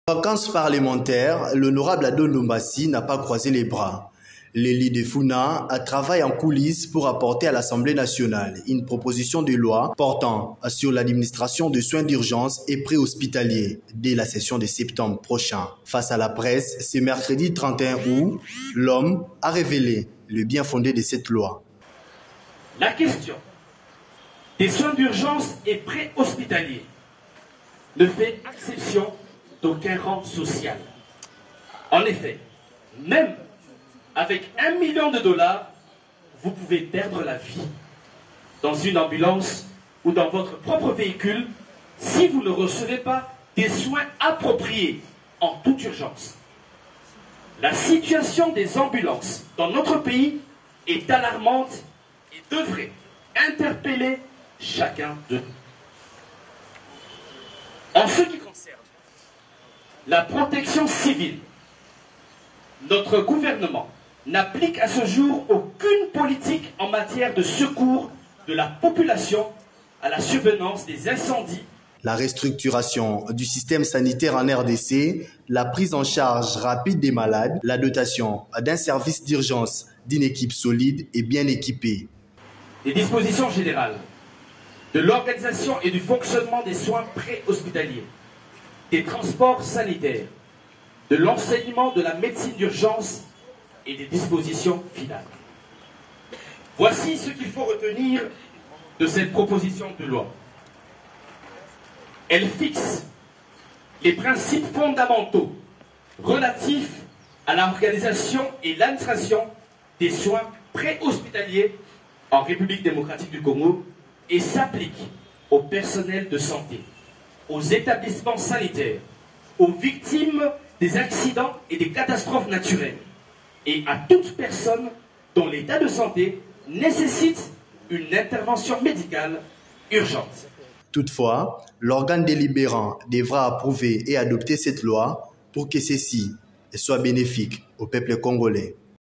Vacances parlementaires, l'honorable Adon Ndombassi n'a pas croisé les bras. L'élie de Funa travaille en coulisses pour apporter à l'Assemblée nationale une proposition de loi portant sur l'administration de soins d'urgence et préhospitaliers dès la session de septembre prochain. Face à la presse, ce mercredi 31 août, l'homme a révélé le bien fondé de cette loi. La question des soins d'urgence et préhospitaliers ne fait exception d'aucun rang social. En effet, même avec $1 million, vous pouvez perdre la vie dans une ambulance ou dans votre propre véhicule si vous ne recevez pas des soins appropriés en toute urgence. La situation des ambulances dans notre pays est alarmante et devrait interpeller chacun de nous. En ce qui concerne la protection civile, notre gouvernement n'applique à ce jour aucune politique en matière de secours de la population à la survenance des incendies. La restructuration du système sanitaire en RDC, la prise en charge rapide des malades, la dotation d'un service d'urgence d'une équipe solide et bien équipée. Les dispositions générales de l'organisation et du fonctionnement des soins préhospitaliers, des transports sanitaires, de l'enseignement de la médecine d'urgence et des dispositions finales. Voici ce qu'il faut retenir de cette proposition de loi. Elle fixe les principes fondamentaux relatifs à l'organisation et l'administration des soins préhospitaliers en République démocratique du Congo et s'applique au personnel de santé, aux établissements sanitaires, aux victimes des accidents et des catastrophes naturelles et à toute personne dont l'état de santé nécessite une intervention médicale urgente. Toutefois, l'organe délibérant devra approuver et adopter cette loi pour que celle-ci soit bénéfique au peuple congolais.